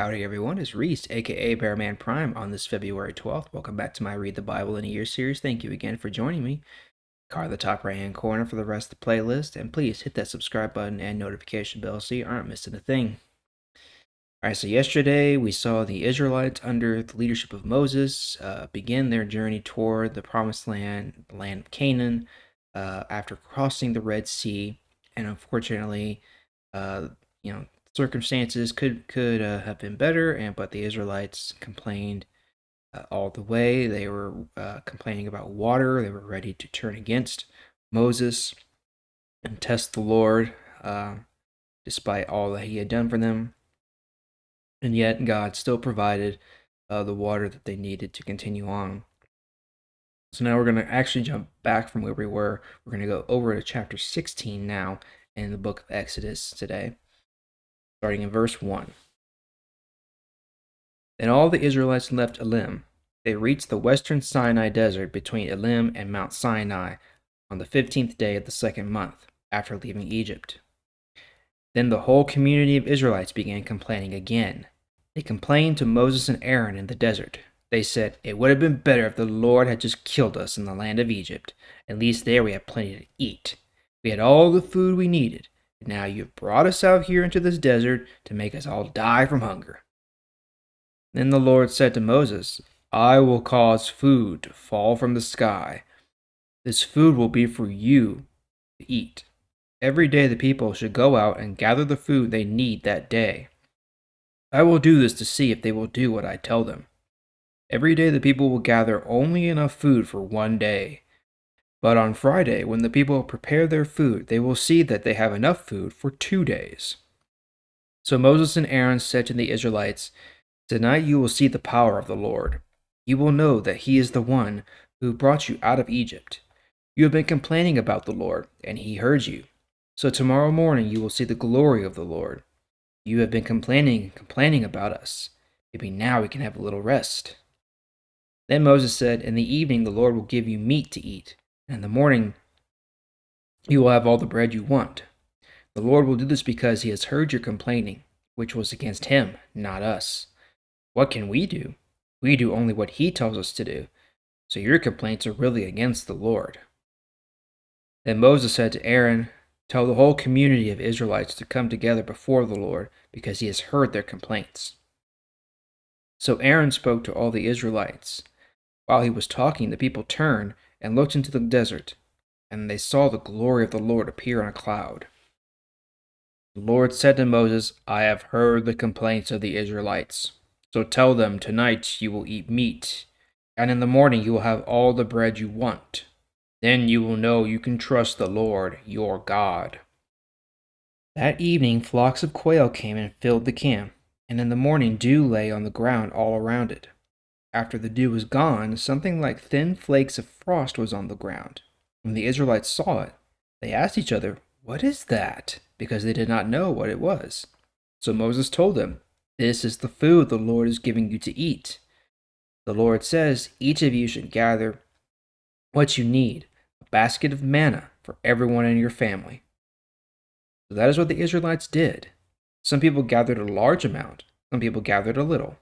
Howdy everyone, it's Reese, aka Bearman Prime, on this February 12th. Welcome back to my Read the Bible in a Year series. Thank you again for joining me. Card the top right hand corner for the rest of the playlist, and please hit that subscribe button and notification bell so you aren't missing a thing. Alright, so yesterday we saw the Israelites under the leadership of Moses begin their journey toward the promised land, the land of Canaan, after crossing the Red Sea, and unfortunately, uh, you know, circumstances could have been better, but the Israelites complained all the way. They were complaining about water. They were ready to turn against Moses and test the Lord, despite all that he had done for them. And yet God still provided the water that they needed to continue on. So now we're going to actually jump back from where we were. We're going to go over to chapter 16 now in the book of Exodus today, starting in verse 1. Then all the Israelites left Elim. They reached the western Sinai desert between Elim and Mount Sinai on the 15th day of the second month after leaving Egypt. Then the whole community of Israelites began complaining again. They complained to Moses and Aaron in the desert. They said, "It would have been better if the Lord had just killed us in the land of Egypt. At least there we had plenty to eat. We had all the food we needed. And now you've brought us out here into this desert to make us all die from hunger." Then the Lord said to Moses, "I will cause food to fall from the sky. This food will be for you to eat. Every day the people should go out and gather the food they need that day. I will do this to see if they will do what I tell them. Every day the people will gather only enough food for one day. But on Friday, when the people prepare their food, they will see that they have enough food for 2 days." So Moses and Aaron said to the Israelites, "Tonight you will see the power of the Lord. You will know that he is the one who brought you out of Egypt. You have been complaining about the Lord, and he heard you. So tomorrow morning you will see the glory of the Lord. You have been complaining about us. Maybe now we can have a little rest." Then Moses said, "In the evening the Lord will give you meat to eat, and in the morning you will have all the bread you want. The Lord will do this because he has heard your complaining, which was against him, not us. What can we do? We do only what he tells us to do. So your complaints are really against the Lord." Then Moses said to Aaron, "Tell the whole community of Israelites to come together before the Lord, because he has heard their complaints." So Aaron spoke to all the Israelites. While he was talking, the people turned and looked into the desert, and they saw the glory of the Lord appear on a cloud. The Lord said to Moses, "I have heard the complaints of the Israelites. So tell them, tonight you will eat meat, and in the morning you will have all the bread you want. Then you will know you can trust the Lord, your God." That evening flocks of quail came and filled the camp, and in the morning dew lay on the ground all around it. After the dew was gone, something like thin flakes of frost was on the ground. When the Israelites saw it, they asked each other, "What is that?" because they did not know what it was. So Moses told them, "This is the food the Lord is giving you to eat. The Lord says, each of you should gather what you need, a basket of manna for everyone in your family." So that is what the Israelites did. Some people gathered a large amount, some people gathered a little.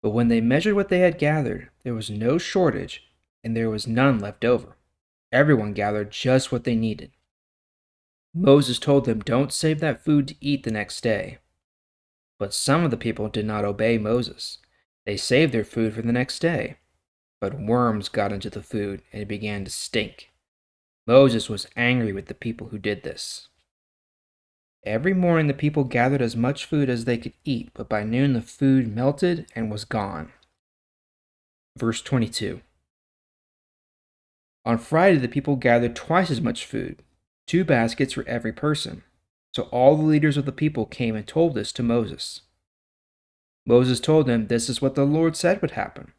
But when they measured what they had gathered, there was no shortage, and there was none left over. Everyone gathered just what they needed. Moses told them, "Don't save that food to eat the next day." But some of the people did not obey Moses. They saved their food for the next day. But worms got into the food, and it began to stink. Moses was angry with the people who did this. Every morning the people gathered as much food as they could eat, but by noon the food melted and was gone. Verse 22. On Friday the people gathered twice as much food, 2 baskets for every person. So all the leaders of the people came and told this to Moses. Moses told them, "This is what the Lord said would happen.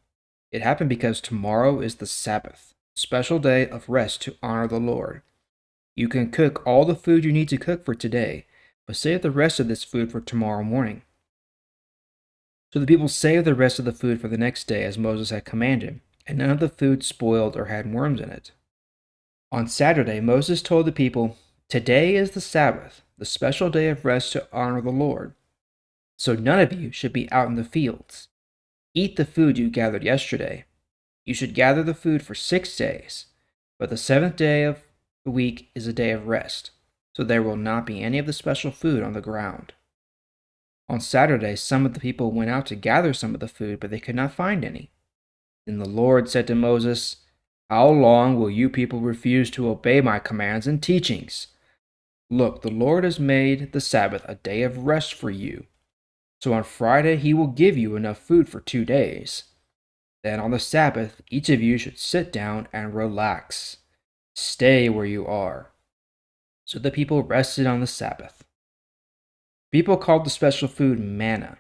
It happened because tomorrow is the Sabbath, a special day of rest to honor the Lord. You can cook all the food you need to cook for today, but save the rest of this food for tomorrow morning." So the people saved the rest of the food for the next day as Moses had commanded, and none of the food spoiled or had worms in it. On Saturday, Moses told the people, "Today is the Sabbath, the special day of rest to honor the Lord. So none of you should be out in the fields. Eat the food you gathered yesterday. You should gather the food for 6 days, but the seventh day of the week is a day of rest, so there will not be any of the special food on the ground. On Saturday, some of the people went out to gather some of the food, but they could not find any. Then the Lord said to Moses, "How long will you people refuse to obey my commands and teachings? Look, the Lord has made the Sabbath a day of rest for you. So on Friday he will give you enough food for 2 days. Then on the Sabbath, each of you should sit down and relax. Stay where you are." So the people rested on the Sabbath. People called the special food manna.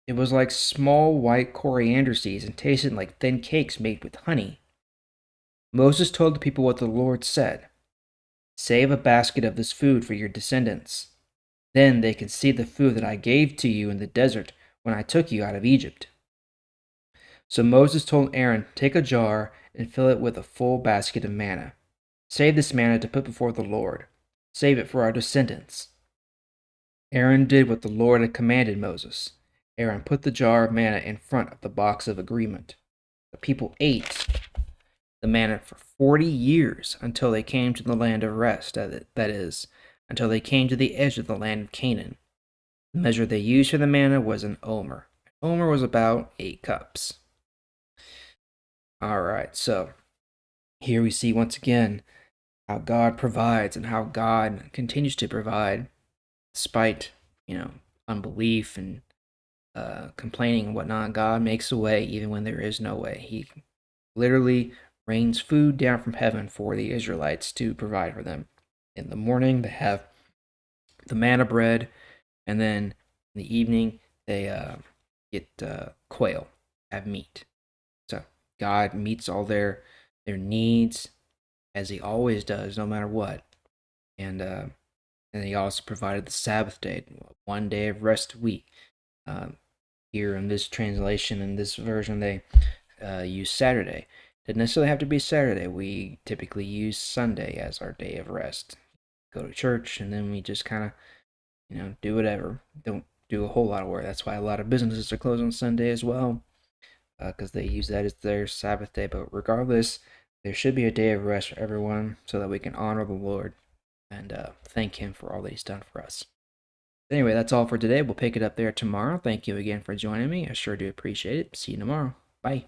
It was like small white coriander seeds and tasted like thin cakes made with honey. Moses told the people what the Lord said: "Save a basket of this food for your descendants. Then they can see the food that I gave to you in the desert when I took you out of Egypt." So Moses told Aaron, "Take a jar and fill it with a full basket of manna. Save this manna to put before the Lord. Save it for our descendants." Aaron did what the Lord had commanded Moses. Aaron put the jar of manna in front of the box of agreement. The people ate the manna for 40 years until they came to the land of rest, that is, until they came to the edge of the land of Canaan. The measure they used for the manna was an omer. An omer was about 8 cups. All right, so here we see once again how God provides and how God continues to provide despite, unbelief and complaining and whatnot. God makes a way even when there is no way. He literally rains food down from heaven for the Israelites to provide for them. In the morning, they have the manna bread, and then in the evening, they get quail, have meat. So God meets all their needs as He always does, no matter what. And He also provided the Sabbath day, one day of rest a week. Here in this translation, in this version, they use Saturday. Didn't necessarily have to be Saturday. We typically use Sunday as our day of rest. Go to church, and then we just kind of, do whatever. Don't do a whole lot of work. That's why a lot of businesses are closed on Sunday as well, because they use that as their Sabbath day. But regardless, there should be a day of rest for everyone so that we can honor the Lord and thank Him for all that He's done for us. Anyway, that's all for today. We'll pick it up there tomorrow. Thank you again for joining me. I sure do appreciate it. See you tomorrow. Bye.